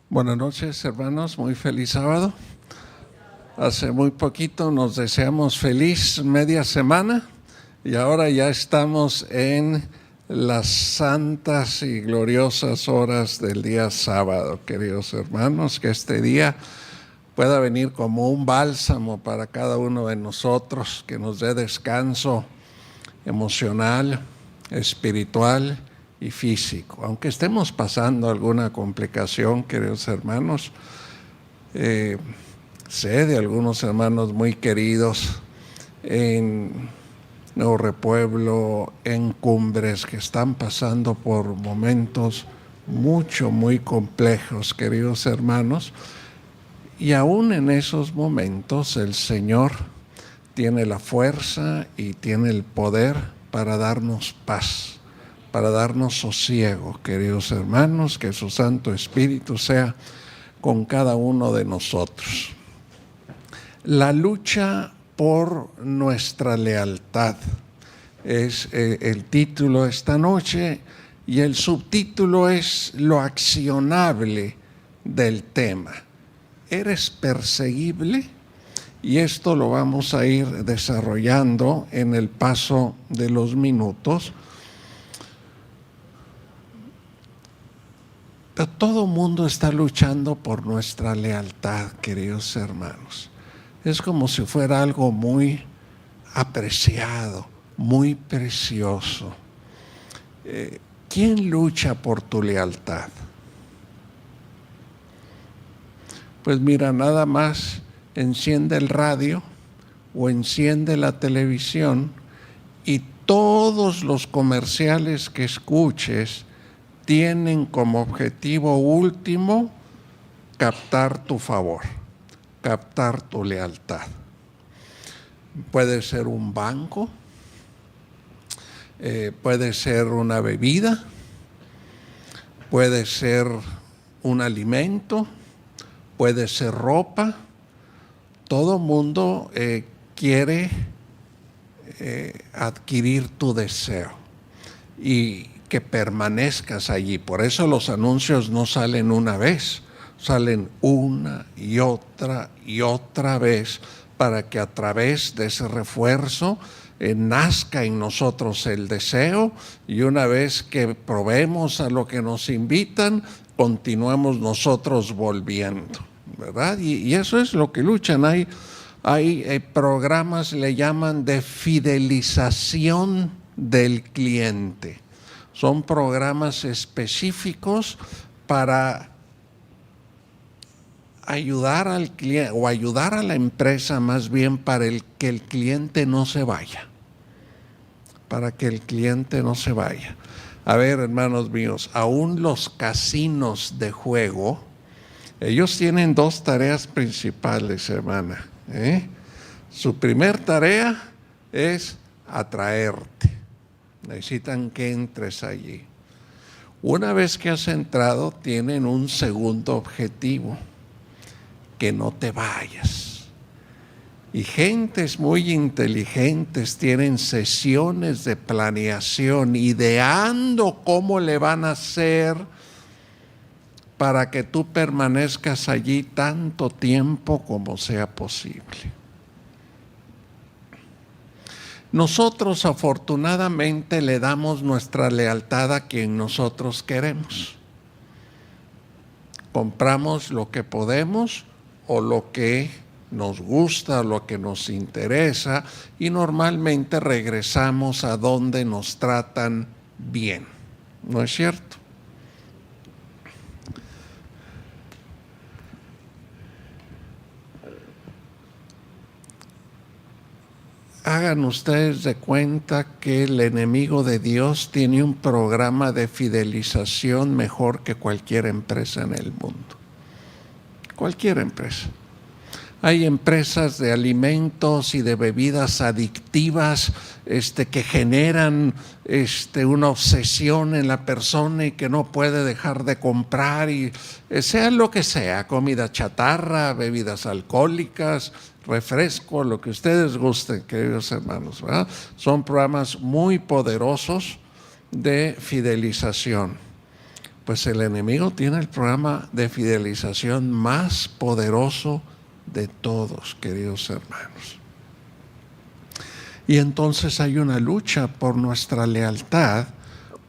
Buenas noches, hermanos, muy feliz sábado. Hace muy poquito nos deseamos feliz media semana y ahora ya estamos en las santas y gloriosas horas del día sábado, queridos hermanos, que este día pueda venir como un bálsamo para cada uno de nosotros, que nos dé descanso emocional, espiritual y físico. Aunque estemos pasando alguna complicación, queridos hermanos, sé de algunos hermanos muy queridos en Nuevo Repueblo, en Cumbres, que están pasando por momentos muy complejos, queridos hermanos, y aún en esos momentos el Señor tiene la fuerza y tiene el poder para darnos paz, para darnos sosiego, queridos hermanos, que su Santo Espíritu sea con cada uno de nosotros. La lucha por nuestra lealtad es el título esta noche, y el subtítulo es lo accionable del tema. ¿Eres perseguible? Y esto lo vamos a ir desarrollando en el paso de los minutos. Pero todo mundo está luchando por nuestra lealtad, queridos hermanos. Es como si fuera algo muy apreciado, muy precioso. ¿Quién lucha por tu lealtad? Pues mira, nada más enciende el radio o enciende la televisión y todos los comerciales que escuches tienen como objetivo último captar tu favor, captar tu lealtad. Puede ser un banco, puede ser una bebida, puede ser un alimento, puede ser ropa. Todo mundo quiere adquirir tu deseo y que permanezcas allí. Por eso los anuncios no salen una vez, salen una y otra vez, para que a través de ese refuerzo nazca en nosotros el deseo, y una vez que probemos a lo que nos invitan, continuemos nosotros volviendo, ¿verdad? Y eso es lo que luchan. Hay programas, le llaman de fidelización del cliente. Son programas específicos para ayudar al cliente, o ayudar a la empresa más bien, para que el cliente no se vaya. Para que el cliente no se vaya. A ver, hermanos míos, aún los casinos de juego, ellos tienen dos tareas principales, hermana. Su primer tarea es atraerte. Necesitan que entres allí. Una vez que has entrado, tienen un segundo objetivo: que no te vayas. Y gentes muy inteligentes tienen sesiones de planeación, ideando cómo le van a hacer para que tú permanezcas allí tanto tiempo como sea posible. Nosotros afortunadamente le damos nuestra lealtad a quien nosotros queremos. Compramos lo que podemos o lo que nos gusta, lo que nos interesa, y normalmente regresamos a donde nos tratan bien. ¿No es cierto? Hagan ustedes de cuenta que el enemigo de Dios tiene un programa de fidelización mejor que cualquier empresa en el mundo. Cualquier empresa. Hay empresas de alimentos y de bebidas adictivas que generan una obsesión en la persona y que no puede dejar de comprar, y sea lo que sea, comida chatarra, bebidas alcohólicas, refresco, lo que ustedes gusten, queridos hermanos, ¿verdad? Son programas muy poderosos de fidelización. Pues el enemigo tiene el programa de fidelización más poderoso de todos, queridos hermanos. Y entonces hay una lucha por nuestra lealtad,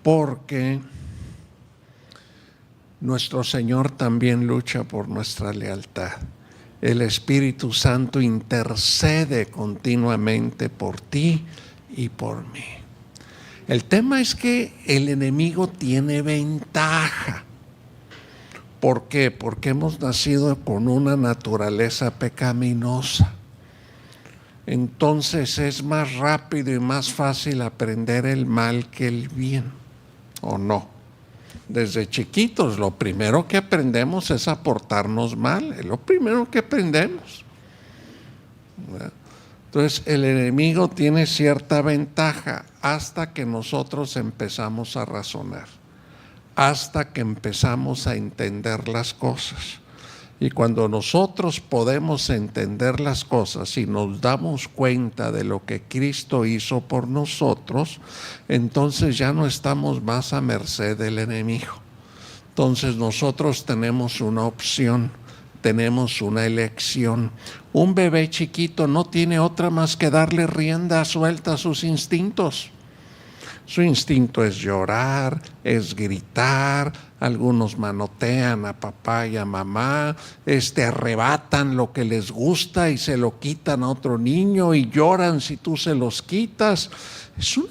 porque nuestro Señor también lucha por nuestra lealtad. El Espíritu Santo intercede continuamente por ti y por mí. El tema es que el enemigo tiene ventaja. ¿Por qué? Porque hemos nacido con una naturaleza pecaminosa. Entonces es más rápido y más fácil aprender el mal que el bien, ¿o no? Desde chiquitos lo primero que aprendemos es a portarnos mal, es lo primero que aprendemos. Entonces el enemigo tiene cierta ventaja hasta que nosotros empezamos a razonar, hasta que empezamos a entender las cosas. Y cuando nosotros podemos entender las cosas y nos damos cuenta de lo que Cristo hizo por nosotros, entonces ya no estamos más a merced del enemigo. Entonces nosotros tenemos una opción, tenemos una elección. Un bebé chiquito no tiene otra más que darle rienda suelta a sus instintos. Su instinto es llorar, es gritar, algunos manotean a papá y a mamá, arrebatan lo que les gusta y se lo quitan a otro niño y lloran si tú se los quitas. Es su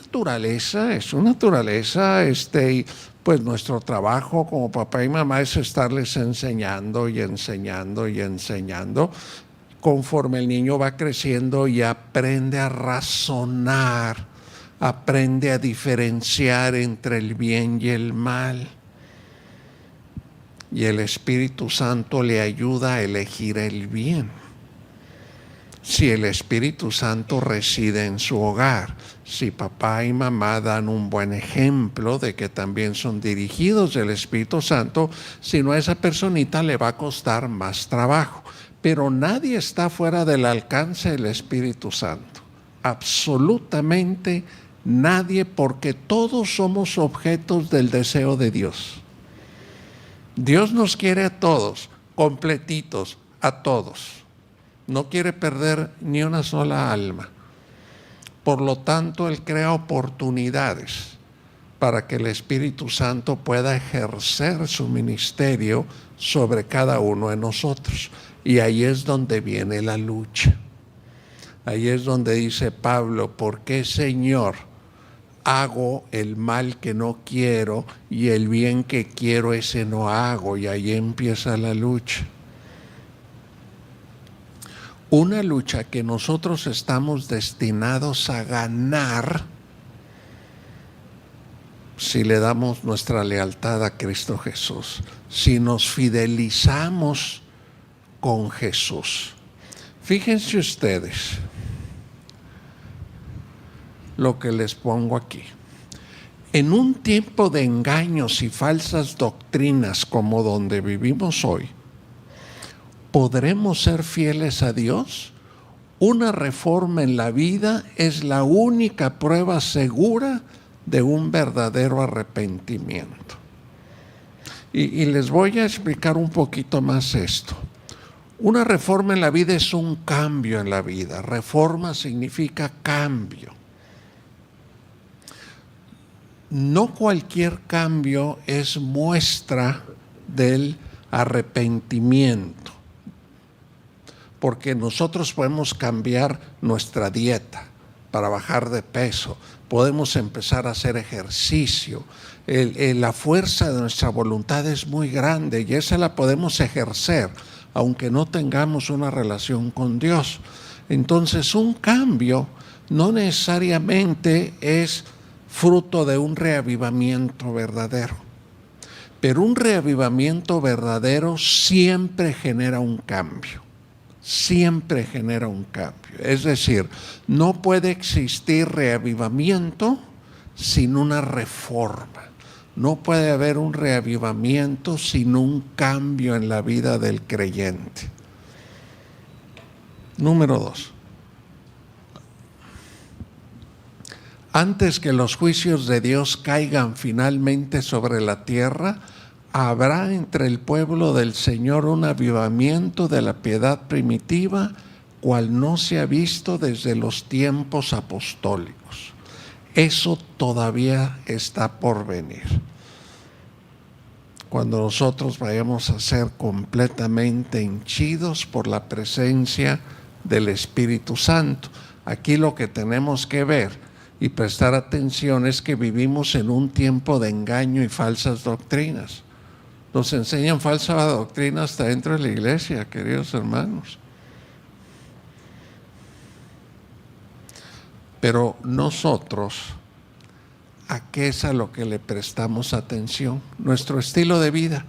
naturaleza, y pues nuestro trabajo como papá y mamá es estarles enseñando y enseñando y enseñando. Conforme el niño va creciendo y aprende a razonar, aprende a diferenciar entre el bien y el mal. Y el Espíritu Santo le ayuda a elegir el bien. Si el Espíritu Santo reside en su hogar, si papá y mamá dan un buen ejemplo de que también son dirigidos del Espíritu Santo, si no, a esa personita le va a costar más trabajo. Pero nadie está fuera del alcance del Espíritu Santo. Absolutamente nadie, porque todos somos objetos del deseo de Dios. Dios nos quiere a todos, completitos, a todos. No quiere perder ni una sola alma. Por lo tanto, Él crea oportunidades para que el Espíritu Santo pueda ejercer su ministerio sobre cada uno de nosotros. Y ahí es donde viene la lucha. Ahí es donde dice Pablo: ¿por qué, Señor, hago el mal que no quiero y el bien que quiero ese no hago? Y ahí empieza la lucha. Una lucha que nosotros estamos destinados a ganar si le damos nuestra lealtad a Cristo Jesús, si nos fidelizamos con Jesús. Fíjense ustedes lo que les pongo aquí. En un tiempo de engaños y falsas doctrinas como donde vivimos hoy, ¿podremos ser fieles a Dios? Una reforma en la vida es la única prueba segura de un verdadero arrepentimiento. Y les voy a explicar un poquito más esto. Una reforma en la vida es un cambio en la vida. Reforma significa cambio. No cualquier cambio es muestra del arrepentimiento, porque nosotros podemos cambiar nuestra dieta para bajar de peso, podemos empezar a hacer ejercicio. La fuerza de nuestra voluntad es muy grande y esa la podemos ejercer aunque no tengamos una relación con Dios. Entonces, un cambio no necesariamente es fruto de un reavivamiento verdadero, pero un reavivamiento verdadero siempre genera un cambio, siempre genera un cambio. Es decir, no puede existir reavivamiento sin una reforma. No puede haber un reavivamiento sin un cambio en la vida del creyente. Número 2. Antes que los juicios de Dios caigan finalmente sobre la tierra, habrá entre el pueblo del Señor un avivamiento de la piedad primitiva, cual no se ha visto desde los tiempos apostólicos. Eso todavía está por venir. Cuando nosotros vayamos a ser completamente henchidos por la presencia del Espíritu Santo. Aquí lo que tenemos que ver y prestar atención es que vivimos en un tiempo de engaño y falsas doctrinas. Nos enseñan falsa doctrina hasta dentro de la iglesia, queridos hermanos. Pero nosotros, ¿a qué es a lo que le prestamos atención? Nuestro estilo de vida.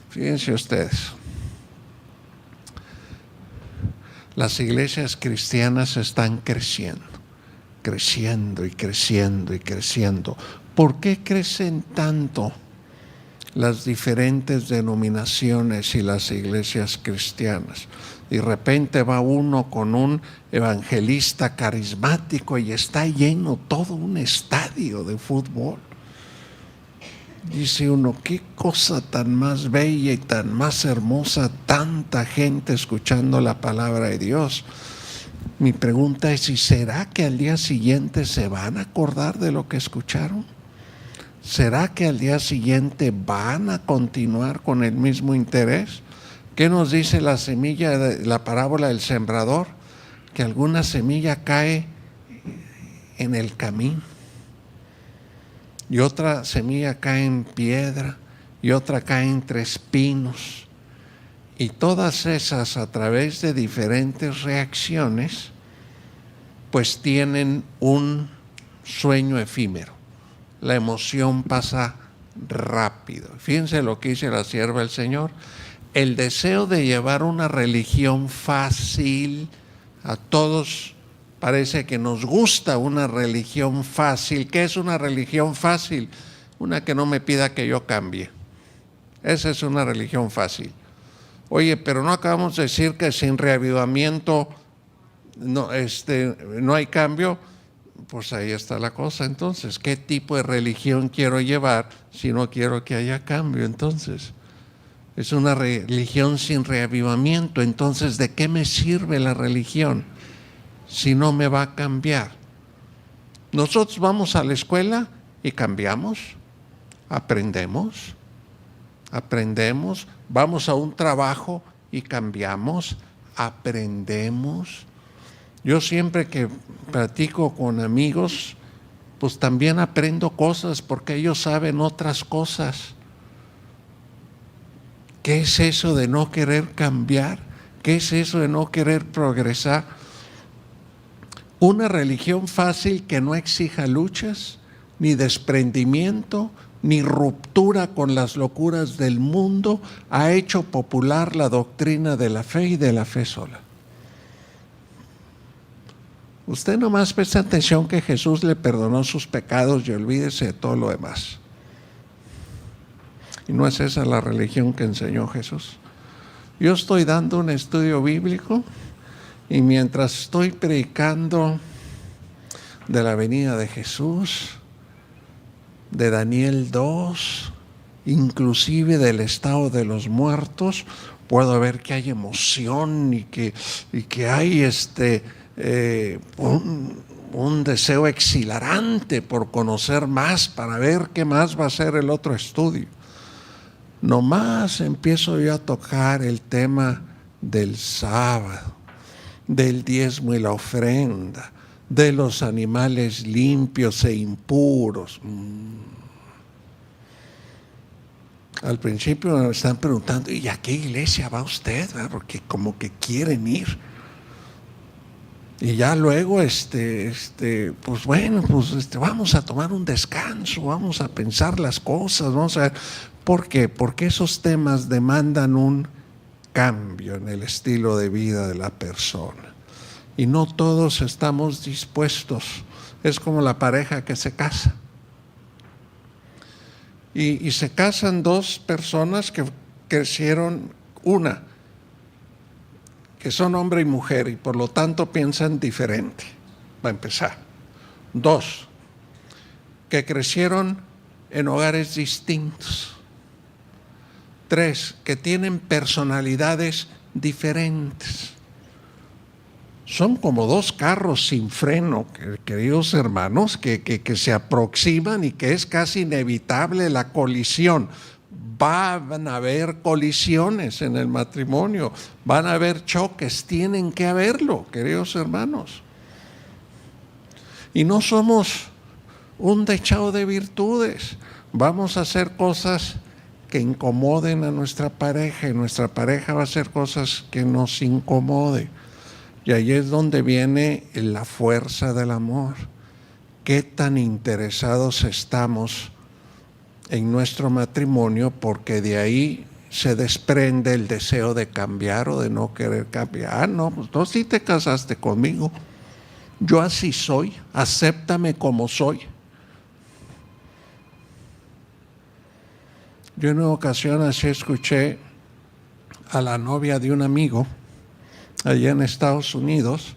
Fíjense ustedes, las iglesias cristianas están creciendo y creciendo y creciendo. ¿Por qué crecen tanto las diferentes denominaciones y las iglesias cristianas? De repente va uno con un evangelista carismático y está lleno todo un estadio de fútbol. Dice uno, qué cosa tan más bella y tan más hermosa, tanta gente escuchando la palabra de Dios. Mi pregunta es, ¿y será que al día siguiente se van a acordar de lo que escucharon? ¿Será que al día siguiente van a continuar con el mismo interés? ¿Qué nos dice la semilla de la parábola del sembrador? Que alguna semilla cae en el camino, y otra semilla cae en piedra, y otra cae entre espinos. Y todas esas, a través de diferentes reacciones, pues tienen un sueño efímero. La emoción pasa rápido. Fíjense lo que dice la sierva del Señor. El deseo de llevar una religión fácil, a todos parece que nos gusta una religión fácil. ¿Qué es una religión fácil? Una que no me pida que yo cambie. Esa es una religión fácil. Oye, pero no acabamos de decir que sin reavivamiento no hay cambio. Pues ahí está la cosa. Entonces, ¿qué tipo de religión quiero llevar si no quiero que haya cambio? Entonces, es una religión sin reavivamiento. Entonces, ¿de qué me sirve la religión si no me va a cambiar? Nosotros vamos a la escuela y cambiamos, aprendemos, vamos a un trabajo y cambiamos, aprendemos. Yo siempre que platico con amigos, pues también aprendo cosas porque ellos saben otras cosas. ¿Qué es eso de no querer cambiar? ¿Qué es eso de no querer progresar? Una religión fácil que no exija luchas, ni desprendimiento, ni ruptura con las locuras del mundo, ha hecho popular la doctrina de la fe y de la fe sola. Usted nomás preste atención que Jesús le perdonó sus pecados y olvídese de todo lo demás. Y no es esa la religión que enseñó Jesús. Yo estoy dando un estudio bíblico y mientras estoy predicando de la venida de Jesús, de Daniel 2, inclusive del estado de los muertos, puedo ver que hay emoción y que hay un deseo exhilarante por conocer más, para ver qué más va a ser el otro estudio. Nomás empiezo yo a tocar el tema del sábado, del diezmo y la ofrenda, de los animales limpios e impuros. Al principio me están preguntando, ¿y a qué iglesia va usted? Porque como que quieren ir. Y ya luego, pues bueno, vamos a tomar un descanso, vamos a pensar las cosas, vamos a ver. ¿Por qué? Porque esos temas demandan un cambio en el estilo de vida de la persona. Y no todos estamos dispuestos. Es como la pareja que se casa. Y se casan dos personas que crecieron, una, que son hombre y mujer y por lo tanto piensan diferente, va a empezar. Dos, que crecieron en hogares distintos. 3, que tienen personalidades diferentes. Son como dos carros sin freno, queridos hermanos, que se aproximan y que es casi inevitable la colisión. Van a haber colisiones en el matrimonio, van a haber choques, tienen que haberlo, queridos hermanos. Y no somos un dechado de virtudes. Vamos a hacer cosas que incomoden a nuestra pareja y nuestra pareja va a hacer cosas que nos incomoden. Y ahí es donde viene la fuerza del amor. Qué tan interesados estamos en nuestro matrimonio, porque de ahí se desprende el deseo de cambiar o de no querer cambiar. No, pues tú sí te casaste conmigo. Yo así soy, acéptame como soy. Yo en una ocasión así escuché a la novia de un amigo allá en Estados Unidos.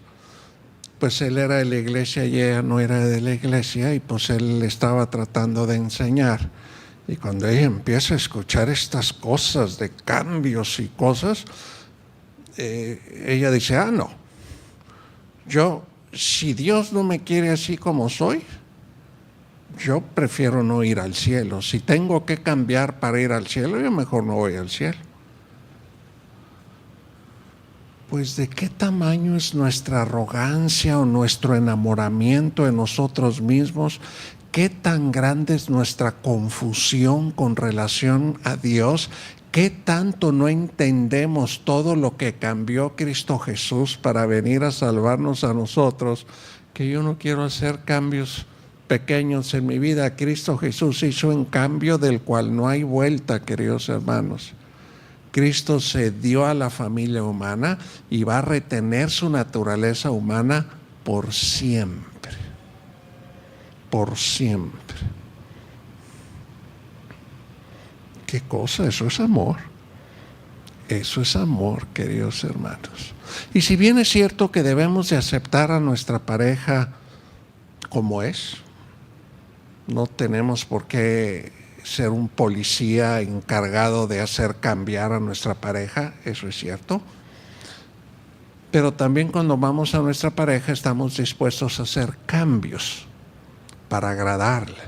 Pues él era de la iglesia y ella no era de la iglesia, y pues él estaba tratando de enseñar. Y cuando ella empieza a escuchar estas cosas de cambios y cosas, ella dice, no, si Dios no me quiere así como soy, yo prefiero no ir al cielo. Si tengo que cambiar para ir al cielo, yo mejor no voy al cielo. Pues ¿de qué tamaño es nuestra arrogancia o nuestro enamoramiento de nosotros mismos? ¿Qué tan grande es nuestra confusión con relación a Dios? ¿Qué tanto no entendemos todo lo que cambió Cristo Jesús para venir a salvarnos a nosotros? Que yo no quiero hacer cambios pequeños en mi vida. Cristo Jesús hizo un cambio del cual no hay vuelta, queridos hermanos. Cristo se dio a la familia humana y va a retener su naturaleza humana por siempre. Por siempre. ¿Qué cosa? Eso es amor. Eso es amor, queridos hermanos. Y si bien es cierto que debemos de aceptar a nuestra pareja como es, no tenemos por qué ser un policía encargado de hacer cambiar a nuestra pareja, eso es cierto. Pero también cuando vamos a nuestra pareja estamos dispuestos a hacer cambios para agradarle.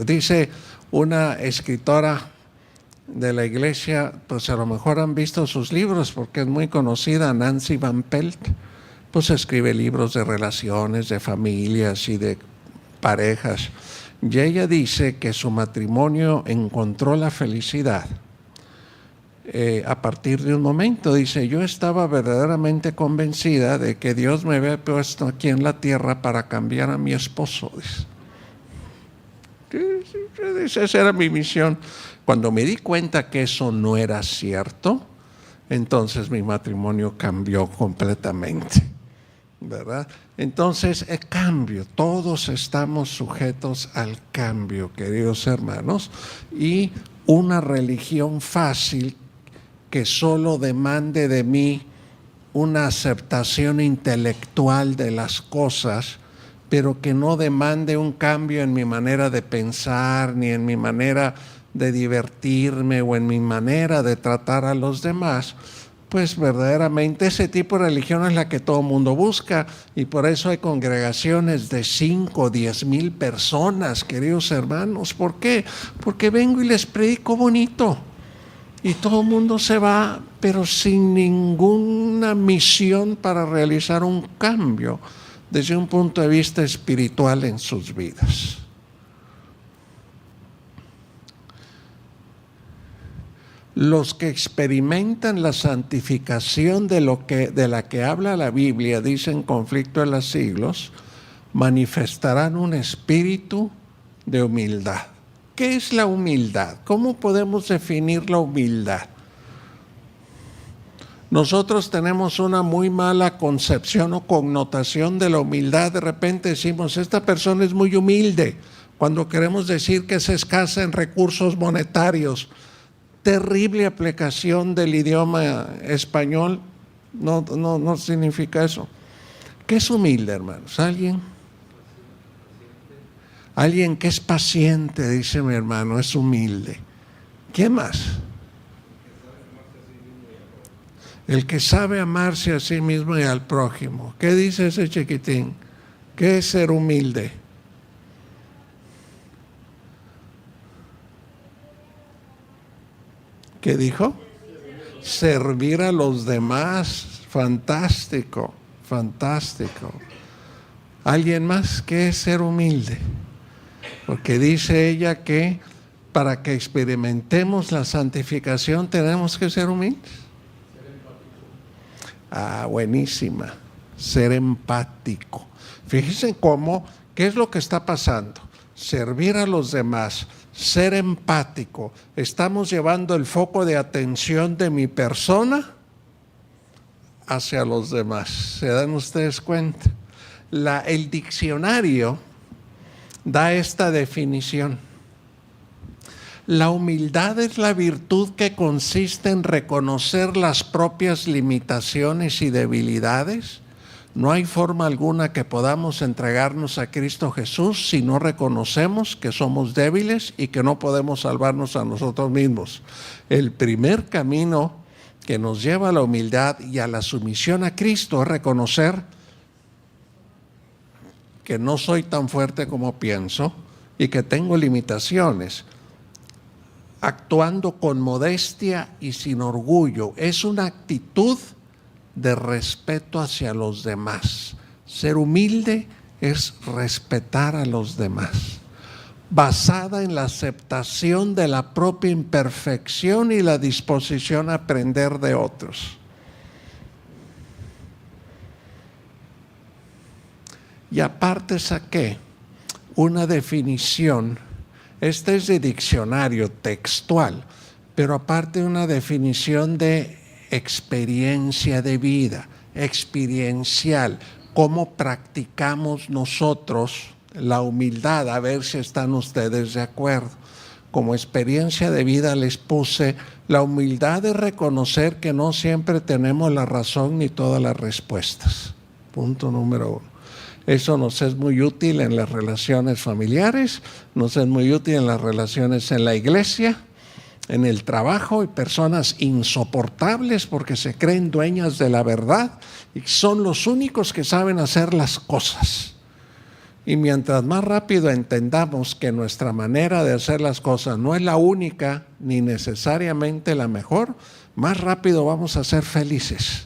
Dice una escritora de la iglesia, pues a lo mejor han visto sus libros porque es muy conocida, Nancy Van Pelt, pues escribe libros de relaciones, de familias y de parejas. Y ella dice que su matrimonio encontró la felicidad a partir de un momento. Dice, yo estaba verdaderamente convencida de que Dios me había puesto aquí en la tierra para cambiar a mi esposo. Dice, esa era mi misión. Cuando me di cuenta que eso no era cierto, entonces mi matrimonio cambió completamente, ¿verdad? Entonces, el cambio, todos estamos sujetos al cambio, queridos hermanos, y una religión fácil que solo demande de mí una aceptación intelectual de las cosas, pero que no demande un cambio en mi manera de pensar, ni en mi manera de divertirme o en mi manera de tratar a los demás, pues verdaderamente ese tipo de religión es la que todo mundo busca, y por eso hay congregaciones de 5 o 10 mil personas, queridos hermanos. ¿Por qué? Porque vengo y les predico bonito y todo el mundo se va, pero sin ninguna misión para realizar un cambio desde un punto de vista espiritual en sus vidas. Los que experimentan la santificación de la que habla la Biblia, dice en Conflicto de los Siglos, manifestarán un espíritu de humildad. ¿Qué es la humildad? ¿Cómo podemos definir la humildad? Nosotros tenemos una muy mala concepción o connotación de la humildad. De repente decimos, esta persona es muy humilde, cuando queremos decir que es escasa en recursos monetarios. Terrible aplicación del idioma español, no significa eso. ¿Qué es humilde, hermanos? Alguien que es paciente, dice mi hermano, es humilde. ¿Quién más? El que sabe amarse a sí mismo y al prójimo. ¿Qué dice ese chiquitín? ¿Qué es ser humilde? ¿Qué dijo? Servir a los demás. Fantástico, fantástico. ¿Alguien más? ¿Qué es ser humilde? Porque dice ella que para que experimentemos la santificación tenemos que ser humildes. Ah, buenísima. Ser empático. Fíjense cómo, ¿qué es lo que está pasando? Servir a los demás, ser empático. Estamos llevando el foco de atención de mi persona hacia los demás. ¿Se dan ustedes cuenta? El diccionario da esta definición. La humildad es la virtud que consiste en reconocer las propias limitaciones y debilidades. No hay forma alguna que podamos entregarnos a Cristo Jesús si no reconocemos que somos débiles y que no podemos salvarnos a nosotros mismos. El primer camino que nos lleva a la humildad y a la sumisión a Cristo es reconocer que no soy tan fuerte como pienso y que tengo limitaciones. Actuando con modestia y sin orgullo. Es una actitud de respeto hacia los demás. Ser humilde es respetar a los demás, basada en la aceptación de la propia imperfección y la disposición a aprender de otros. Y aparte saqué una definición. Este es de diccionario textual, pero aparte una definición de experiencia de vida, experiencial, cómo practicamos nosotros la humildad, a ver si están ustedes de acuerdo. Como experiencia de vida les puse, la humildad de reconocer que no siempre tenemos la razón ni todas las respuestas. Punto número 1. Eso nos es muy útil en las relaciones familiares, nos es muy útil en las relaciones en la iglesia, en el trabajo, y personas insoportables porque se creen dueñas de la verdad y son los únicos que saben hacer las cosas. Y mientras más rápido entendamos que nuestra manera de hacer las cosas no es la única ni necesariamente la mejor, más rápido vamos a ser felices.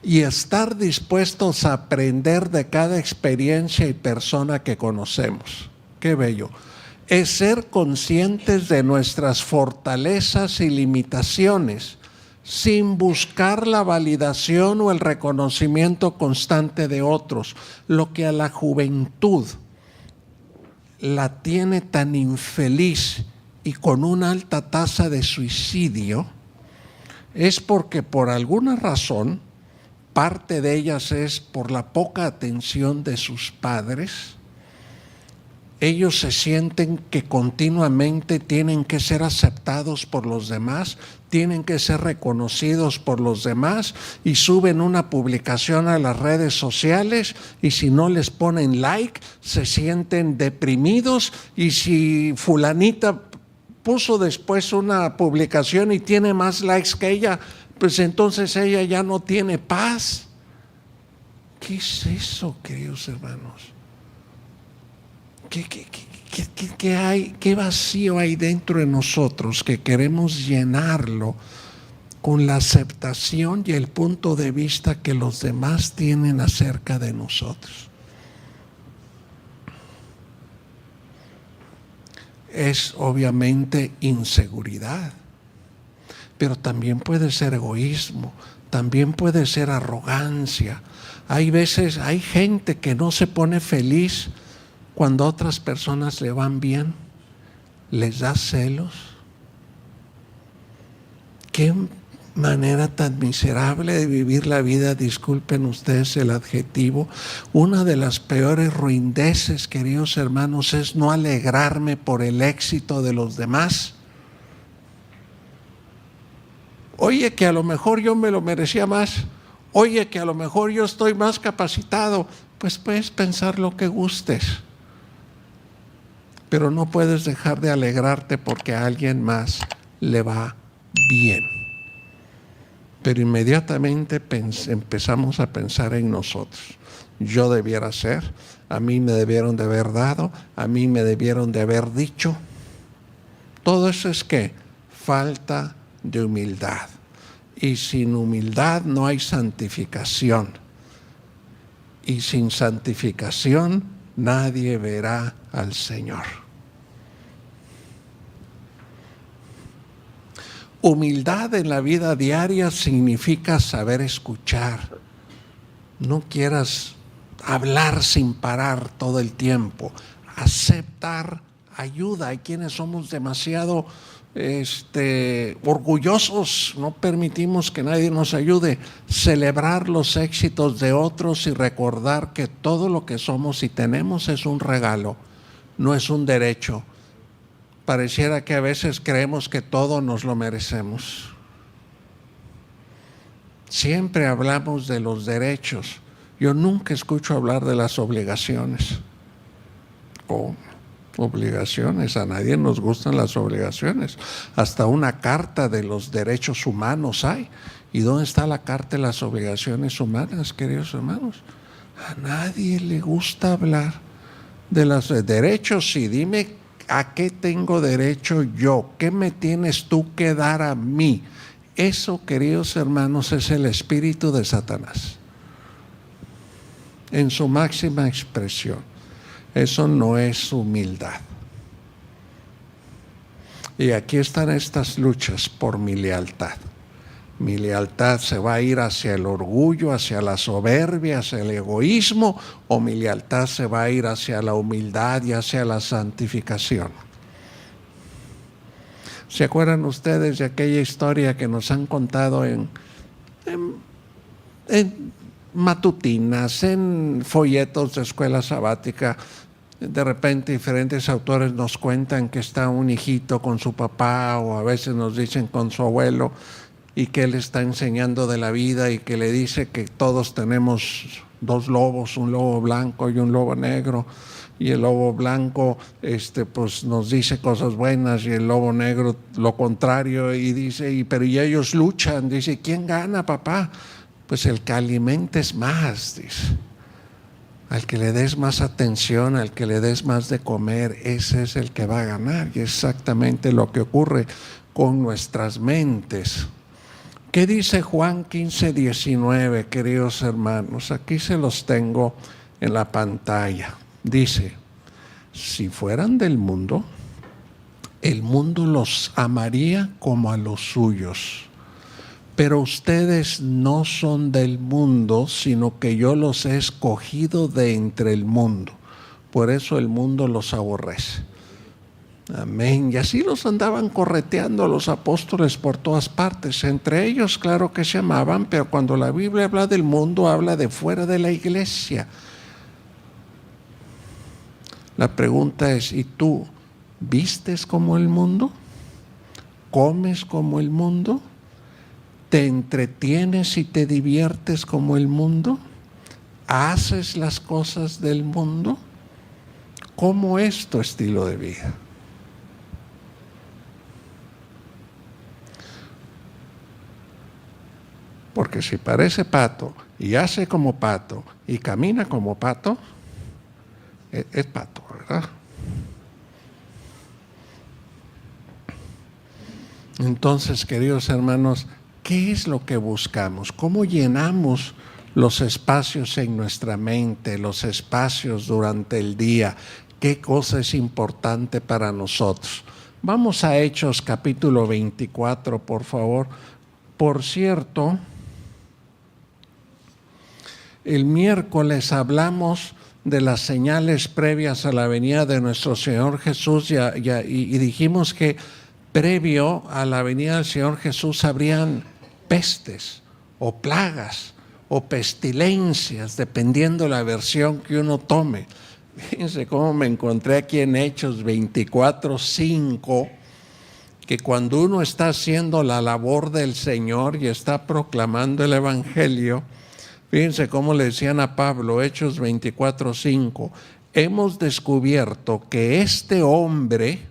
Y estar dispuestos a aprender de cada experiencia y persona que conocemos. Qué bello. Es ser conscientes de nuestras fortalezas y limitaciones, sin buscar la validación o el reconocimiento constante de otros. Lo que a la juventud la tiene tan infeliz y con una alta tasa de suicidio, es porque por alguna razón, parte de ellas es por la poca atención de sus padres. Ellos se sienten que continuamente tienen que ser aceptados por los demás, tienen que ser reconocidos por los demás y suben una publicación a las redes sociales y si no les ponen like se sienten deprimidos, y si fulanita puso después una publicación y tiene más likes que ella, pues entonces ella ya no tiene paz. ¿Qué es eso, queridos hermanos? ¿Qué hay? ¿Qué vacío hay dentro de nosotros que queremos llenarlo con la aceptación y el punto de vista que los demás tienen acerca de nosotros? Es obviamente inseguridad, pero también puede ser egoísmo, también puede ser arrogancia. Hay veces, hay gente que no se pone feliz cuando a otras personas le van bien, les da celos. Qué manera tan miserable de vivir la vida, disculpen ustedes el adjetivo. Una de las peores ruindeces, queridos hermanos, es no alegrarme por el éxito de los demás. Oye, que a lo mejor yo me lo merecía más. Oye, que a lo mejor yo estoy más capacitado. Pues puedes pensar lo que gustes. pero no puedes dejar de alegrarte porque a alguien más le va bien. Pero inmediatamente empezamos a pensar en nosotros. Yo debiera ser, a mí me debieron de haber dado, a mí me debieron de haber dicho. Todo eso es ¿qué? Falta de humildad. Y sin humildad no hay santificación. Y sin santificación nadie verá al Señor. Humildad en la vida diaria significa saber escuchar. No quieras hablar sin parar todo el tiempo. Aceptar ayuda. Hay quienes somos demasiado orgullosos, no permitimos que nadie nos ayude. Celebrar los éxitos de otros y recordar que todo lo que somos y tenemos es un regalo, no es un derecho. Pareciera que a veces creemos que todo nos lo merecemos. Siempre hablamos de los derechos. Yo nunca escucho hablar de las obligaciones. Obligaciones, a nadie nos gustan las obligaciones. Hasta una carta de los derechos humanos hay. ¿Y dónde está la carta de las obligaciones humanas, queridos hermanos? A nadie le gusta hablar de los derechos. Y dime, ¿a qué tengo derecho yo? ¿Qué me tienes tú que dar a mí? Eso, queridos hermanos, es el espíritu de Satanás en su máxima expresión. Eso no es humildad. Y aquí están estas luchas por mi lealtad. Mi lealtad se va a ir hacia el orgullo, hacia la soberbia, hacia el egoísmo, o mi lealtad se va a ir hacia la humildad y hacia la santificación. ¿Se acuerdan ustedes de aquella historia que nos han contado en matutinas, en folletos de escuela sabática? De repente diferentes autores nos cuentan que está un hijito con su papá, o a veces nos dicen con su abuelo, y que él está enseñando de la vida y que le dice que todos tenemos dos lobos, un lobo blanco y un lobo negro, y el lobo blanco pues nos dice cosas buenas y el lobo negro lo contrario, y dice, pero y ellos luchan. Dice, ¿quién gana, papá? Pues el que alimentes más, dice. Al que le des más atención, al que le des más de comer, ese es el que va a ganar. Y exactamente lo que ocurre con nuestras mentes. ¿Qué dice Juan 15:19, queridos hermanos? Aquí se los tengo en la pantalla. Dice, si fueran del mundo, el mundo los amaría como a los suyos. Pero ustedes no son del mundo, sino que yo los he escogido de entre el mundo. Por eso el mundo los aborrece. Amén. Y así los andaban correteando a los apóstoles por todas partes. Entre ellos, claro que se amaban, pero cuando la Biblia habla del mundo, habla de fuera de la iglesia. La pregunta es, ¿y tú vistes como el mundo? ¿Comes como el mundo? ¿Te entretienes y te diviertes como el mundo? ¿Haces las cosas del mundo? ¿Cómo es tu estilo de vida? Porque si parece pato y hace como pato y camina como pato, es pato, ¿verdad? Entonces, queridos hermanos, ¿qué es lo que buscamos? ¿Cómo llenamos los espacios en nuestra mente, los espacios durante el día? ¿Qué cosa es importante para nosotros? Vamos a Hechos capítulo 24, por favor. Por cierto, el miércoles hablamos de las señales previas a la venida de nuestro Señor Jesús y dijimos que previo a la venida del Señor Jesús habrían pestes o plagas o pestilencias, dependiendo la versión que uno tome. Fíjense cómo me encontré aquí en Hechos 24:5, que cuando uno está haciendo la labor del Señor y está proclamando el Evangelio, fíjense cómo le decían a Pablo, Hechos 24:5, hemos descubierto que este hombre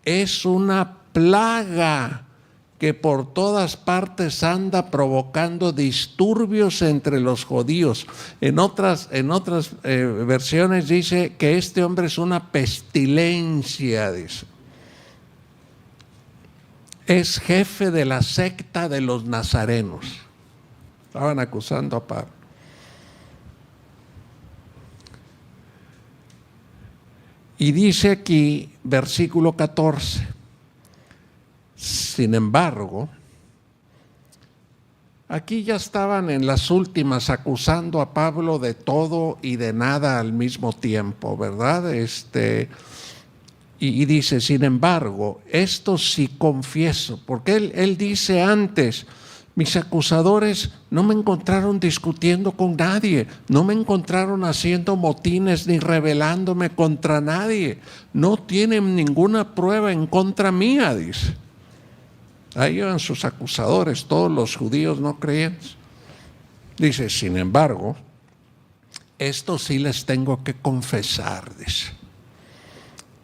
es una plaga que por todas partes anda provocando disturbios entre los judíos. En otras versiones dice que este hombre es una pestilencia, dice. Es jefe de la secta de los nazarenos. Estaban acusando a Pablo. Y dice aquí, versículo 14, sin embargo, aquí ya estaban en las últimas acusando a Pablo de todo y de nada al mismo tiempo, ¿verdad? Y dice, sin embargo, esto sí confieso, porque él dice antes, mis acusadores no me encontraron discutiendo con nadie, no me encontraron haciendo motines ni rebelándome contra nadie, no tienen ninguna prueba en contra mía, dice. Ahí van sus acusadores, todos los judíos no creyentes. Dice, sin embargo, esto sí les tengo que confesar, dice,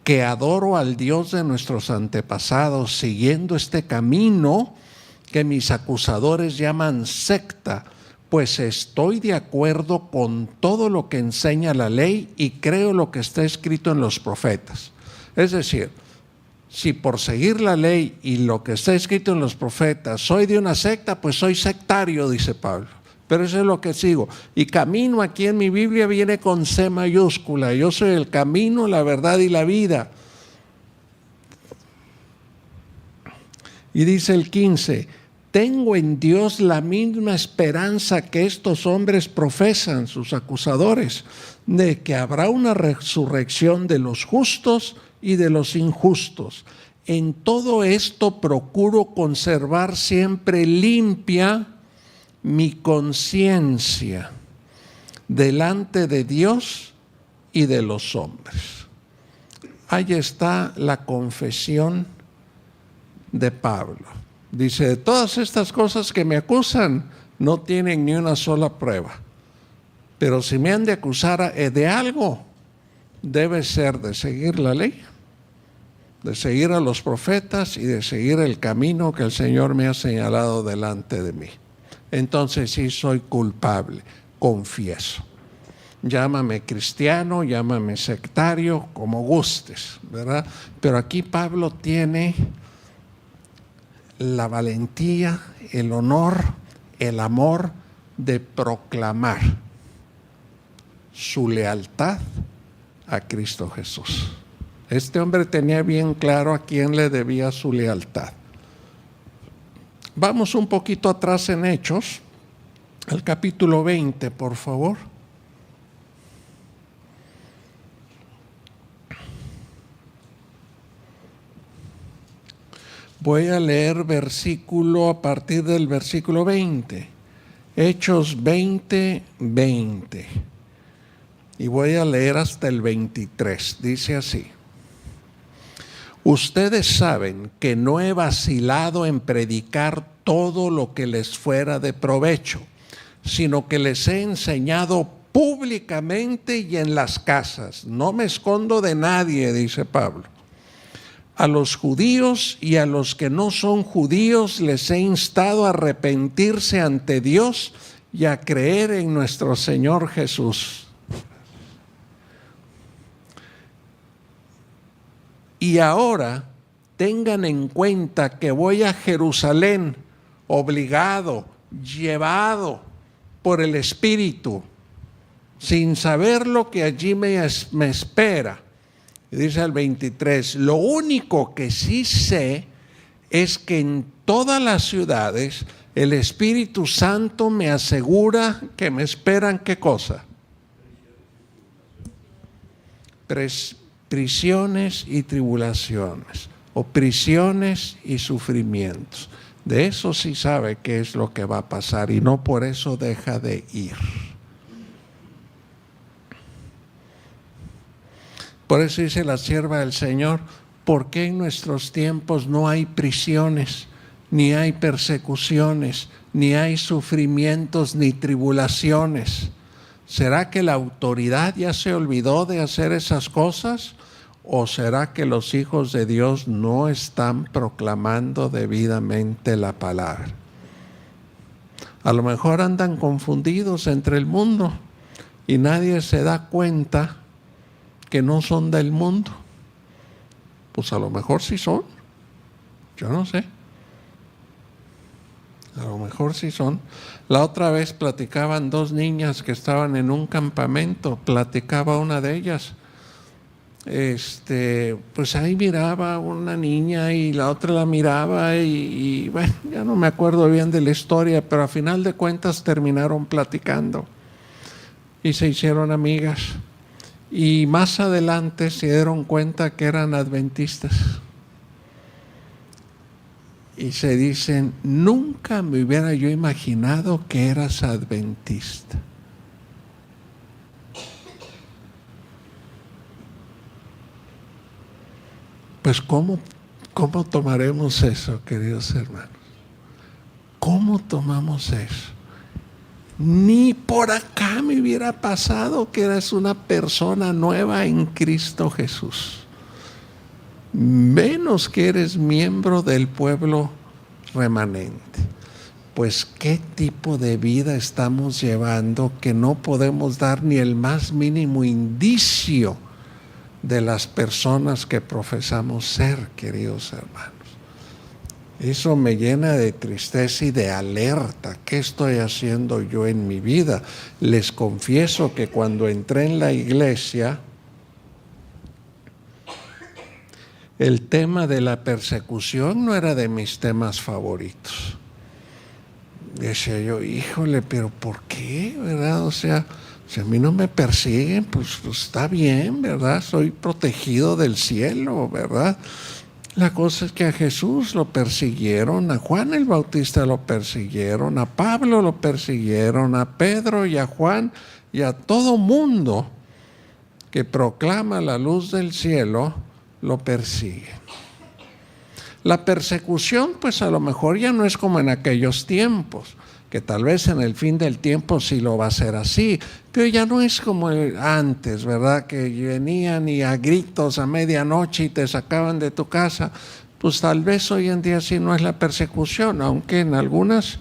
que adoro al Dios de nuestros antepasados siguiendo este camino que mis acusadores llaman secta, pues estoy de acuerdo con todo lo que enseña la ley y creo lo que está escrito en los profetas. Es decir, si por seguir la ley y lo que está escrito en los profetas soy de una secta, pues soy sectario, dice Pablo. Pero eso es lo que sigo. Y camino aquí en mi Biblia viene con C mayúscula. Yo soy el camino, la verdad y la vida. Y dice el 15, tengo en Dios la misma esperanza que estos hombres profesan, sus acusadores, de que habrá una resurrección de los justos y de los injustos. En todo esto procuro conservar siempre limpia mi conciencia delante de Dios y de los hombres. Ahí está la confesión de Pablo. Dice, de todas estas cosas que me acusan, no tienen ni una sola prueba. Pero si me han de acusar de algo, debe ser de seguir la ley, de seguir a los profetas y de seguir el camino que el Señor me ha señalado delante de mí. Entonces sí soy culpable, confieso. Llámame cristiano, llámame sectario, como gustes, ¿verdad? Pero aquí Pablo tiene la valentía, el honor, el amor de proclamar su lealtad a Cristo Jesús. Este hombre tenía bien claro a quién le debía su lealtad. Vamos un poquito atrás en Hechos, al capítulo 20, por favor. Voy a leer a partir del versículo 20. Hechos 20, 20. Y voy a leer hasta el 23. Dice así. Ustedes saben que no he vacilado en predicar todo lo que les fuera de provecho, sino que les he enseñado públicamente y en las casas. No me escondo de nadie, dice Pablo. A los judíos y a los que no son judíos les he instado a arrepentirse ante Dios y a creer en nuestro Señor Jesús. Y ahora tengan en cuenta que voy a Jerusalén obligado, llevado por el Espíritu, sin saber lo que allí me espera. Y dice el 23, lo único que sí sé es que en todas las ciudades el Espíritu Santo me asegura que me esperan, ¿qué cosa? Prisiones y tribulaciones, o prisiones y sufrimientos. De eso sí sabe qué es lo que va a pasar y no por eso deja de ir. Por eso dice la sierva del Señor, ¿por qué en nuestros tiempos no hay prisiones, ni hay persecuciones, ni hay sufrimientos, ni tribulaciones? ¿Será que la autoridad ya se olvidó de hacer esas cosas? ¿O será que los hijos de Dios no están proclamando debidamente la palabra? A lo mejor andan confundidos entre el mundo y nadie se da cuenta que no son del mundo. Pues a lo mejor sí son, yo no sé. A lo mejor sí son. La otra vez platicaban dos niñas que estaban en un campamento, platicaba una de ellas. Pues ahí miraba una niña y la otra la miraba y bueno, ya no me acuerdo bien de la historia, pero a final de cuentas terminaron platicando y se hicieron amigas. Y más adelante se dieron cuenta que eran adventistas. Y se dicen, nunca me hubiera yo imaginado que eras adventista. Pues ¿cómo tomaremos eso, queridos hermanos? ¿Cómo tomamos eso? Ni por acá me hubiera pasado que eras una persona nueva en Cristo Jesús. Menos que eres miembro del pueblo remanente. Pues ¿qué tipo de vida estamos llevando que no podemos dar ni el más mínimo indicio de las personas que profesamos ser, queridos hermanos? Eso me llena de tristeza y de alerta. ¿Qué estoy haciendo yo en mi vida? Les confieso que cuando entré en la iglesia, el tema de la persecución no era de mis temas favoritos. Decía yo, híjole, pero ¿por qué? ¿Verdad? O sea, si a mí no me persiguen, pues está bien, ¿verdad? Soy protegido del cielo, ¿verdad? La cosa es que a Jesús lo persiguieron, a Juan el Bautista lo persiguieron, a Pablo lo persiguieron, a Pedro y a Juan y a todo mundo que proclama la luz del cielo, lo persiguen. La persecución, pues a lo mejor ya no es como en aquellos tiempos, que tal vez en el fin del tiempo sí lo va a ser así, pero ya no es como antes, ¿verdad? Que venían y a gritos a medianoche y te sacaban de tu casa. Pues tal vez hoy en día sí no es la persecución, aunque en algunas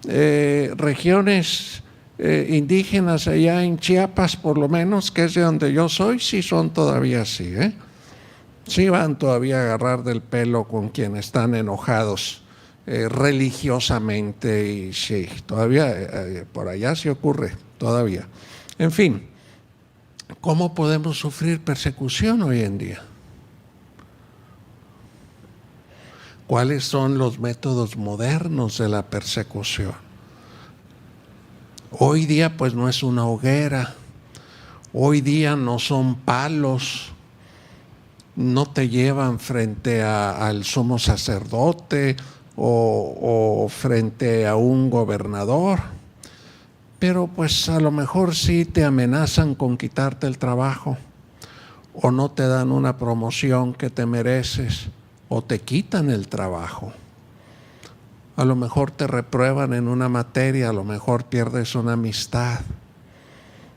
regiones indígenas, allá en Chiapas por lo menos, que es de donde yo soy, sí son todavía así, ¿eh? Sí van todavía a agarrar del pelo con quienes están enojados religiosamente, y sí, todavía por allá sí ocurre, todavía. En fin, ¿cómo podemos sufrir persecución hoy en día? ¿Cuáles son los métodos modernos de la persecución? Hoy día pues no es una hoguera, hoy día no son palos, no te llevan frente al sumo sacerdote o frente a un gobernador, pero pues a lo mejor sí te amenazan con quitarte el trabajo, o no te dan una promoción que te mereces, o te quitan el trabajo. A lo mejor te reprueban en una materia, a lo mejor pierdes una amistad,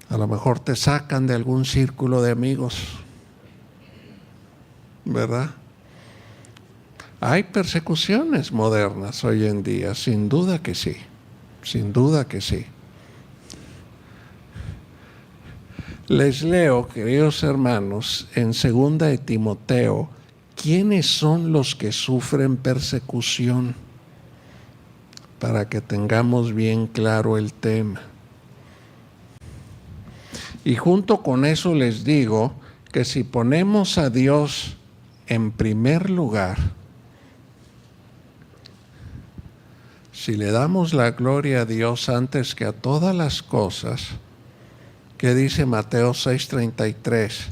a lo mejor te sacan de algún círculo de amigos, ¿verdad? Hay persecuciones modernas hoy en día, sin duda que sí, sin duda que sí. Les leo, queridos hermanos, en 2 de Timoteo, ¿quiénes son los que sufren persecución? Para que tengamos bien claro el tema. Y junto con eso les digo que si ponemos a Dios en primer lugar, si le damos la gloria a Dios antes que a todas las cosas, que dice Mateo 6:33,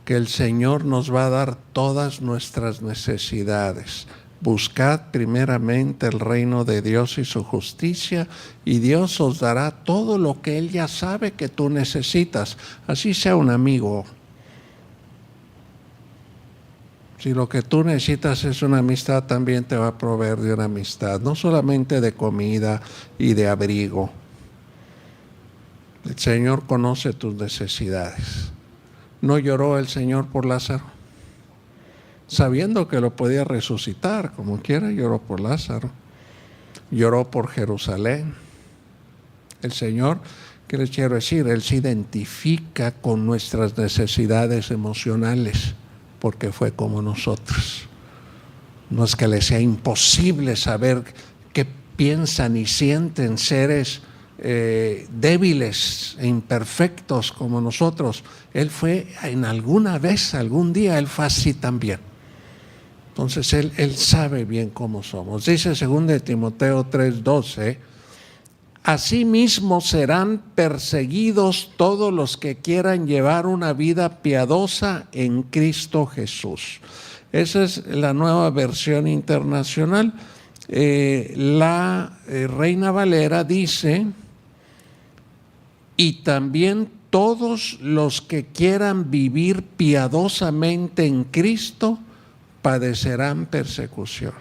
que el Señor nos va a dar todas nuestras necesidades. Buscad primeramente el reino de Dios y su justicia, y Dios os dará todo lo que Él ya sabe que tú necesitas, así sea un amigo. Si lo que tú necesitas es una amistad, también te va a proveer de una amistad, no solamente de comida y de abrigo. El Señor conoce tus necesidades. ¿No lloró el Señor por Lázaro? Sabiendo que lo podía resucitar, como quiera, lloró por Lázaro. Lloró por Jerusalén. El Señor, ¿qué les quiero decir? Él se identifica con nuestras necesidades emocionales, porque fue como nosotros. No es que le sea imposible saber qué piensan y sienten seres débiles e imperfectos como nosotros. Él fue en alguna vez, algún día, él fue así también. Entonces él sabe bien cómo somos. Dice 2 Timoteo 3:12, asimismo serán perseguidos todos los que quieran llevar una vida piadosa en Cristo Jesús. Esa es la nueva versión internacional. La Reina Valera dice, y también todos los que quieran vivir piadosamente en Cristo padecerán persecución.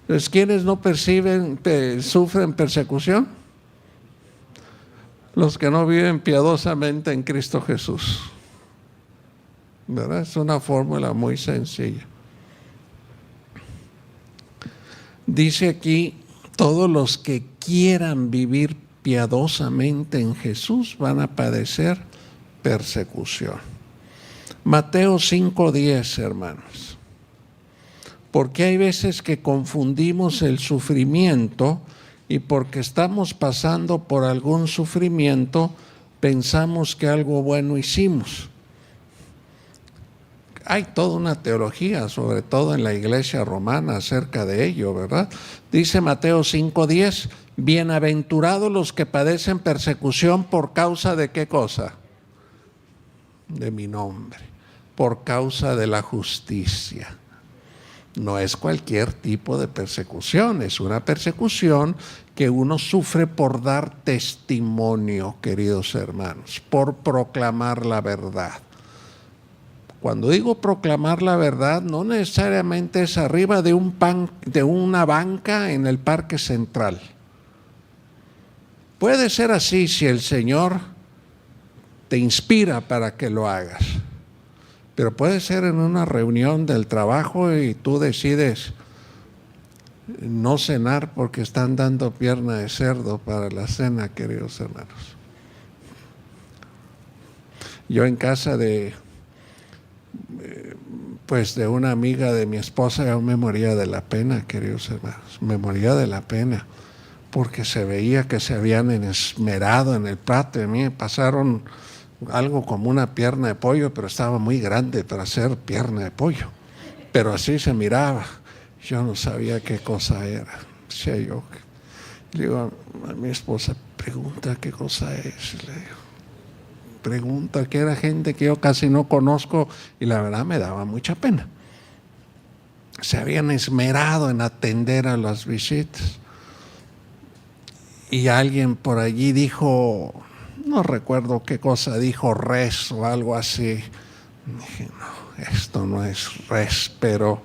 Entonces, ¿quiénes no sufren persecución? Los que no viven piadosamente en Cristo Jesús. ¿Verdad? Es una fórmula muy sencilla. Dice aquí, todos los que quieran vivir piadosamente en Jesús van a padecer persecución. Mateo 5:10, hermanos. Porque hay veces que confundimos el sufrimiento y porque estamos pasando por algún sufrimiento, pensamos que algo bueno hicimos. Hay toda una teología, sobre todo en la iglesia romana, acerca de ello, ¿verdad? Dice Mateo 5:10, bienaventurados los que padecen persecución por causa de ¿qué cosa? De mi nombre, por causa de la justicia. No es cualquier tipo de persecución, es una persecución que uno sufre por dar testimonio, queridos hermanos, por proclamar la verdad. Cuando digo proclamar la verdad, no necesariamente es arriba de una banca en el Parque Central. Puede ser así si el Señor te inspira para que lo hagas. Pero puede ser en una reunión del trabajo y tú decides no cenar porque están dando pierna de cerdo para la cena, queridos hermanos. Yo en casa de una amiga de mi esposa, yo me moría de la pena, queridos hermanos. Me moría de la pena porque se veía que se habían esmerado en el plato. Y a mí me pasaron algo como una pierna de pollo, pero estaba muy grande para ser pierna de pollo. Pero así se miraba. Yo no sabía qué cosa era. Decía yo, le digo a mi esposa, pregunta qué cosa es. Le digo, pregunta, que era gente que yo casi no conozco, y la verdad me daba mucha pena. Se habían esmerado en atender a las visitas. Y alguien por allí dijo, no recuerdo qué cosa dijo, res o algo así. Dije, no, esto no es res, pero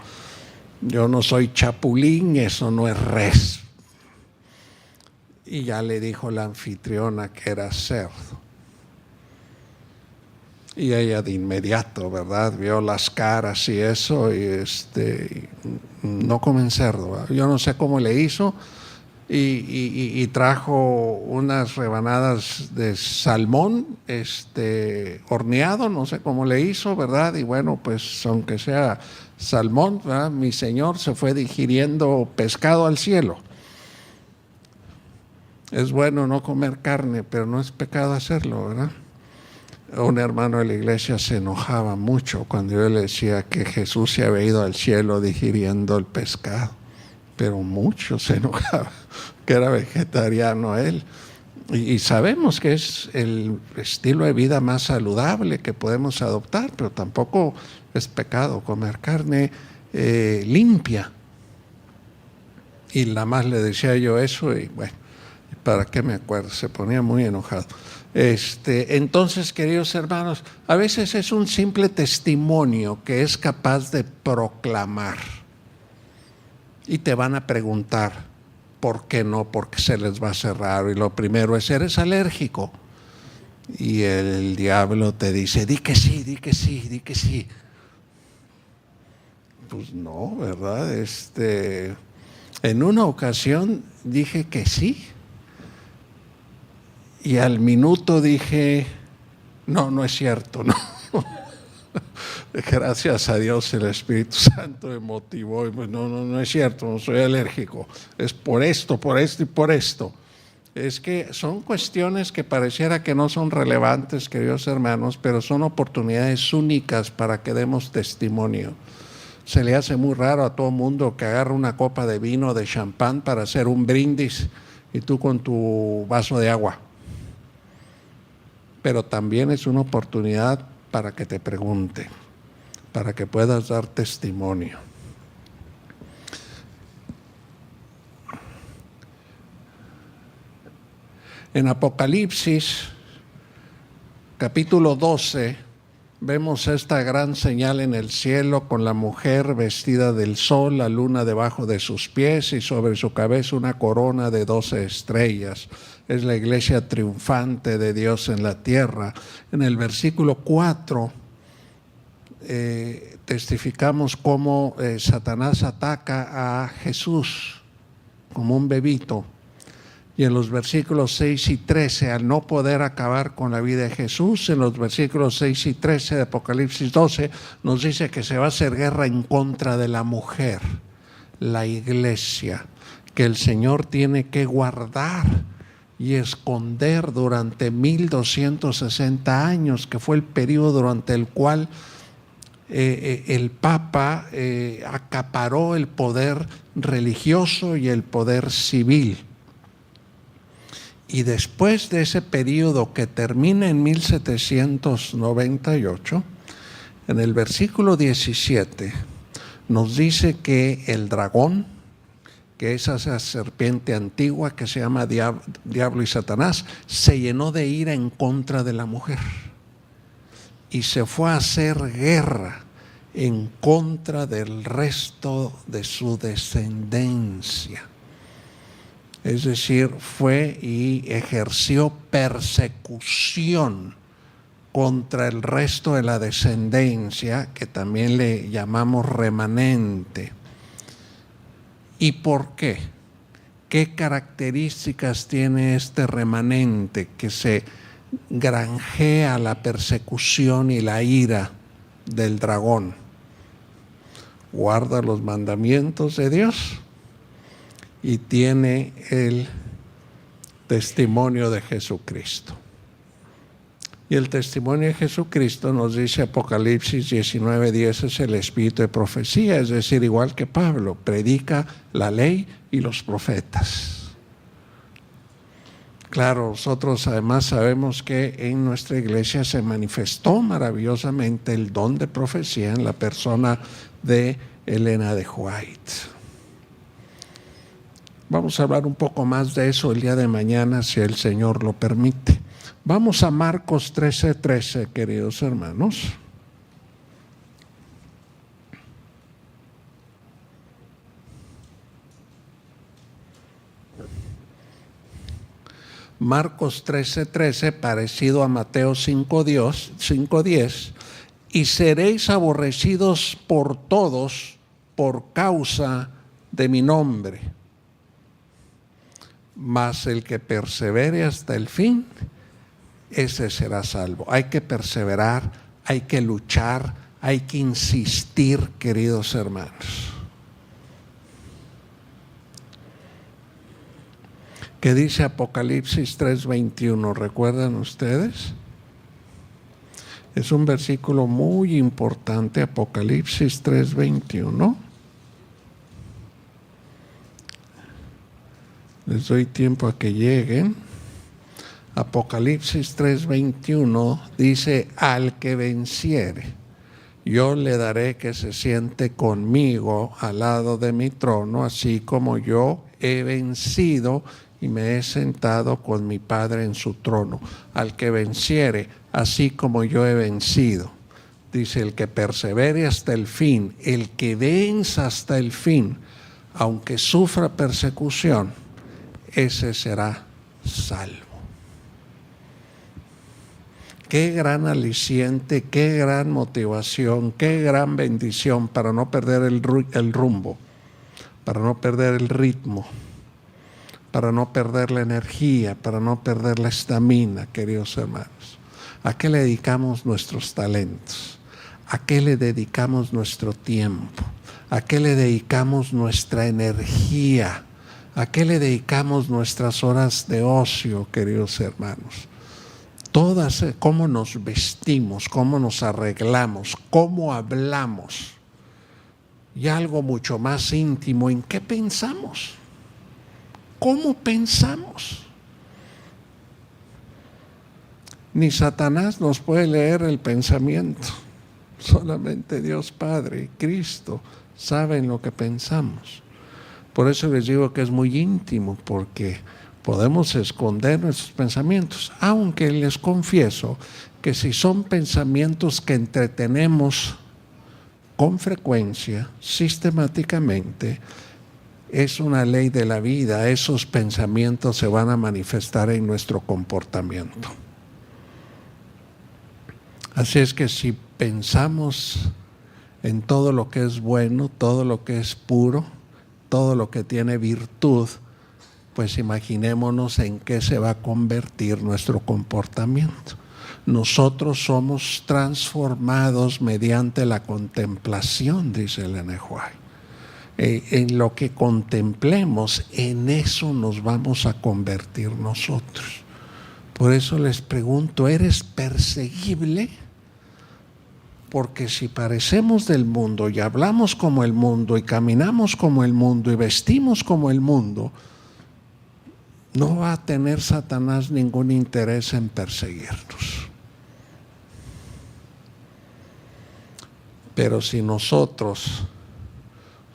yo no soy chapulín, eso no es res. Y ya le dijo la anfitriona que era cerdo. Y ella de inmediato, ¿verdad? Vio las caras y eso, y no comen cerdo, ¿verdad? Yo no sé cómo le hizo. Y trajo unas rebanadas de salmón horneado, no sé cómo le hizo, ¿verdad? Y bueno, pues aunque sea salmón, ¿verdad? Mi Señor se fue digiriendo pescado al cielo. Es bueno no comer carne, pero no es pecado hacerlo, ¿verdad? Un hermano de la iglesia se enojaba mucho cuando yo le decía que Jesús se había ido al cielo digiriendo el pescado, pero mucho se enojaba, que era vegetariano él. Y sabemos que es el estilo de vida más saludable que podemos adoptar, pero tampoco es pecado comer carne limpia. Y nada más le decía yo eso y bueno, ¿para qué me acuerdo? Se ponía muy enojado. Entonces, queridos hermanos, a veces es un simple testimonio que es capaz de proclamar. Y te van a preguntar, ¿por qué no? Porque se les va a hacer raro. Y lo primero es, ¿eres alérgico? y el diablo te dice, di que sí, di que sí, di que sí. Pues no, ¿verdad? En una ocasión dije que sí, y al minuto dije, no, no es cierto, no. Gracias a Dios el Espíritu Santo me motivó, y pues no es cierto, no soy alérgico, es por esto y por esto. Es que son cuestiones que pareciera que no son relevantes, queridos hermanos, pero son oportunidades únicas para que demos testimonio. Se le hace muy raro a todo mundo que agarre una copa de vino, de champán para hacer un brindis y tú con tu vaso de agua. Pero también es una oportunidad para que te pregunte, para que puedas dar testimonio. En Apocalipsis, capítulo 12, vemos esta gran señal en el cielo con la mujer vestida del sol, la luna debajo de sus pies y sobre su cabeza una corona de 12 estrellas. Es la iglesia triunfante de Dios en la tierra. En el versículo 4 testificamos cómo Satanás ataca a Jesús como un bebito. Y en los versículos 6 y 13, al no poder acabar con la vida de Jesús, en los versículos 6 y 13 de Apocalipsis 12, nos dice que se va a hacer guerra en contra de la mujer, la iglesia, que el Señor tiene que guardar y esconder durante 1260 años, que fue el periodo durante el cual el Papa acaparó el poder religioso y el poder civil. Y después de ese periodo que termina en 1798, en el versículo 17 nos dice que el dragón, que es esa serpiente antigua que se llama Diablo y Satanás, se llenó de ira en contra de la mujer y se fue a hacer guerra en contra del resto de su descendencia. Es decir, fue y ejerció persecución contra el resto de la descendencia, que también le llamamos remanente. ¿Y por qué? ¿Qué características tiene este remanente que se granjea la persecución y la ira del dragón? Guarda los mandamientos de Dios y tiene el testimonio de Jesucristo. Y el testimonio de Jesucristo, nos dice Apocalipsis 19:10, es el espíritu de profecía, es decir, igual que Pablo, predica la ley y los profetas. Claro, nosotros además sabemos que en nuestra iglesia se manifestó maravillosamente el don de profecía en la persona de Elena de White. Vamos a hablar un poco más de eso el día de mañana, si el Señor lo permite. Vamos a Marcos 13:13, queridos hermanos. Marcos 13:13, parecido a Mateo 5:10, y seréis aborrecidos por todos por causa de mi nombre. Mas el que persevere hasta el fin, ese será salvo. Hay que perseverar, hay que luchar, hay que insistir, queridos hermanos. ¿Qué dice Apocalipsis 3:21? ¿Recuerdan ustedes? Es un versículo muy importante, Apocalipsis 3:21. Les doy tiempo a que lleguen. Apocalipsis 3:21 dice, al que venciere, yo le daré que se siente conmigo al lado de mi trono, así como yo he vencido y me he sentado con mi Padre en su trono. Al que venciere, así como yo he vencido. Dice, el que persevere hasta el fin, el que venza hasta el fin, aunque sufra persecución, ese será salvo. Qué gran aliciente, qué gran motivación, qué gran bendición para no perder el rumbo, para no perder el ritmo, para no perder la energía, para no perder la estamina, queridos hermanos. ¿A qué le dedicamos nuestros talentos? ¿A qué le dedicamos nuestro tiempo? ¿A qué le dedicamos nuestra energía? ¿A qué le dedicamos nuestras horas de ocio, queridos hermanos? Todas, cómo nos vestimos, cómo nos arreglamos, cómo hablamos. Y algo mucho más íntimo, ¿en qué pensamos? ¿Cómo pensamos? Ni Satanás nos puede leer el pensamiento. Solamente Dios Padre y Cristo saben lo que pensamos. Por eso les digo que es muy íntimo, porque podemos esconder nuestros pensamientos, aunque les confieso que si son pensamientos que entretenemos con frecuencia, sistemáticamente, es una ley de la vida, esos pensamientos se van a manifestar en nuestro comportamiento. Así es que si pensamos en todo lo que es bueno, todo lo que es puro, todo lo que tiene virtud, pues imaginémonos en qué se va a convertir nuestro comportamiento. Nosotros somos transformados mediante la contemplación, dice Elena White. En lo que contemplemos, en eso nos vamos a convertir nosotros. Por eso les pregunto, ¿eres perseguible? Porque si parecemos del mundo y hablamos como el mundo y caminamos como el mundo y vestimos como el mundo, no va a tener Satanás ningún interés en perseguirnos. Pero si nosotros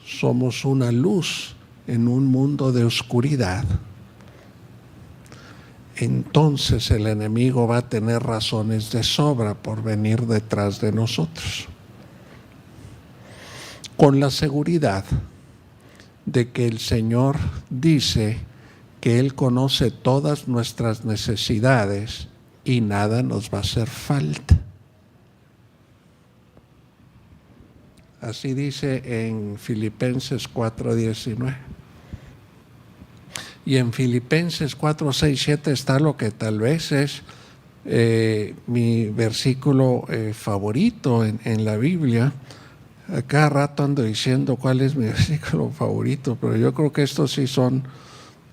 somos una luz en un mundo de oscuridad, entonces el enemigo va a tener razones de sobra por venir detrás de nosotros. Con la seguridad de que el Señor dice que Él conoce todas nuestras necesidades y nada nos va a hacer falta. Así dice en Filipenses 4:19. Y en Filipenses 4:6-7 está lo que tal vez es mi versículo favorito en la Biblia. A cada rato ando diciendo cuál es mi versículo favorito, pero yo creo que estos sí son,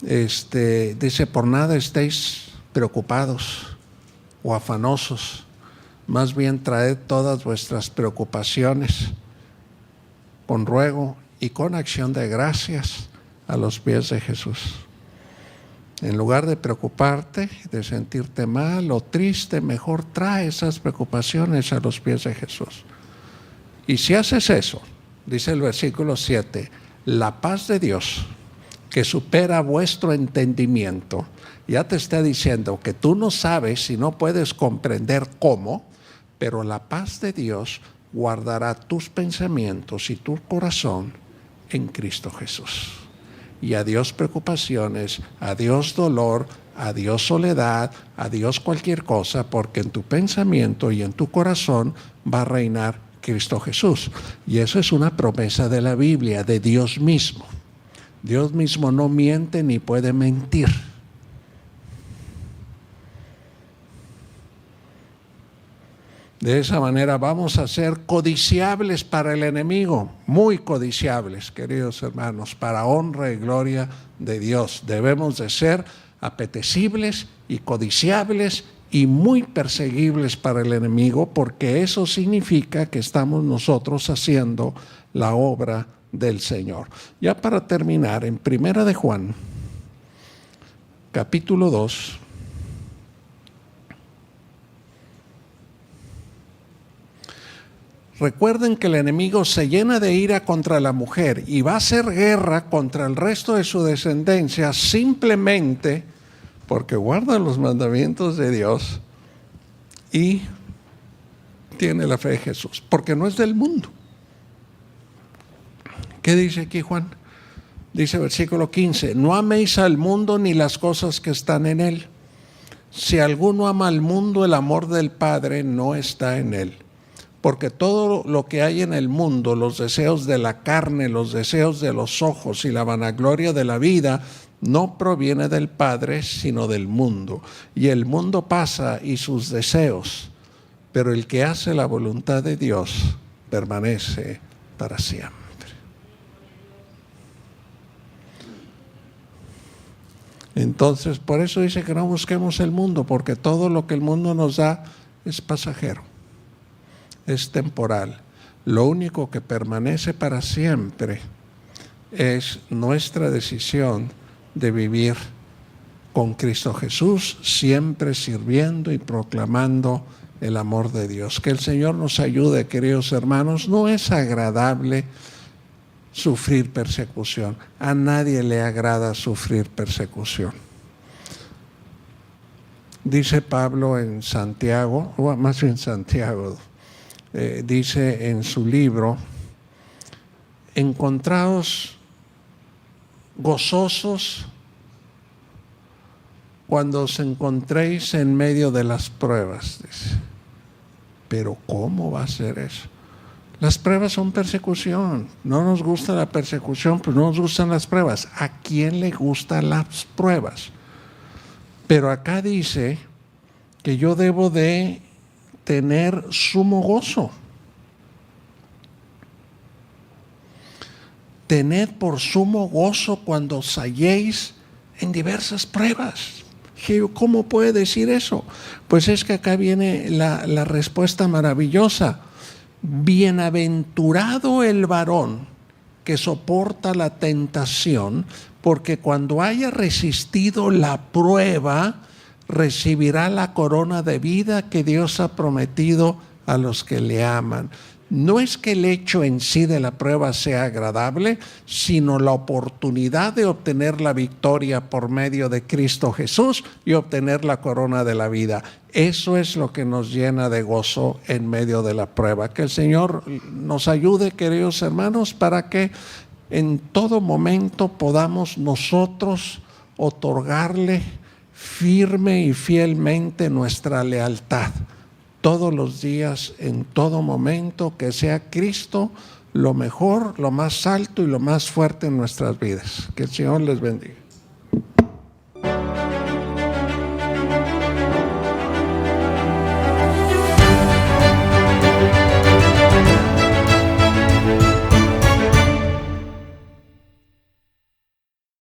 dice, por nada estéis preocupados o afanosos, más bien traed todas vuestras preocupaciones con ruego y con acción de gracias a los pies de Jesús. En lugar de preocuparte, de sentirte mal o triste, mejor trae esas preocupaciones a los pies de Jesús. Y si haces eso, dice el versículo 7, la paz de Dios, que supera vuestro entendimiento, ya te está diciendo que tú no sabes y no puedes comprender cómo, pero la paz de Dios guardará tus pensamientos y tu corazón en Cristo Jesús. Y adiós preocupaciones, adiós dolor, adiós soledad, adiós cualquier cosa, porque en tu pensamiento y en tu corazón va a reinar Cristo Jesús. Y eso es una promesa de la Biblia, de Dios mismo. Dios mismo no miente ni puede mentir. De esa manera vamos a ser codiciables para el enemigo, muy codiciables, queridos hermanos, para honra y gloria de Dios. Debemos de ser apetecibles y codiciables y muy perseguibles para el enemigo, porque eso significa que estamos nosotros haciendo la obra del Señor. Ya para terminar, en 1 de Juan, capítulo 2, recuerden que el enemigo se llena de ira contra la mujer y va a hacer guerra contra el resto de su descendencia simplemente porque guarda los mandamientos de Dios y tiene la fe de Jesús, porque no es del mundo. ¿Qué dice aquí Juan? Dice versículo 15, no améis al mundo ni las cosas que están en él. Si alguno ama al mundo, el amor del Padre no está en él. Porque todo lo que hay en el mundo, los deseos de la carne, los deseos de los ojos y la vanagloria de la vida, no proviene del Padre, sino del mundo. Y el mundo pasa y sus deseos, pero el que hace la voluntad de Dios permanece para siempre. Entonces, por eso dice que no busquemos el mundo, porque todo lo que el mundo nos da es pasajero, es temporal. Lo único que permanece para siempre es nuestra decisión de vivir con Cristo Jesús, siempre sirviendo y proclamando el amor de Dios. Que el Señor nos ayude, queridos hermanos. No es agradable sufrir persecución. A nadie le agrada sufrir persecución. Dice Pablo en Santiago, o más bien Santiago, dice en su libro: encontraos gozosos cuando os encontréis en medio de las pruebas. Dice. Pero ¿cómo va a ser eso? Las pruebas son persecución. No nos gusta la persecución, pues no nos gustan las pruebas. ¿A quién le gustan las pruebas? Pero acá dice que yo debo de tener sumo gozo. Tened por sumo gozo cuando os halléis en diversas pruebas. ¿Cómo puede decir eso? Pues es que acá viene la respuesta maravillosa. Bienaventurado el varón que soporta la tentación, porque cuando haya resistido la prueba, recibirá la corona de vida que Dios ha prometido a los que le aman. No es que el hecho en sí de la prueba sea agradable, sino la oportunidad de obtener la victoria por medio de Cristo Jesús y obtener la corona de la vida. Eso es lo que nos llena de gozo en medio de la prueba. Que el Señor nos ayude, queridos hermanos, para que en todo momento podamos nosotros otorgarle firme y fielmente nuestra lealtad. Todos los días, en todo momento, que sea Cristo lo mejor, lo más alto y lo más fuerte en nuestras vidas. Que el Señor les bendiga.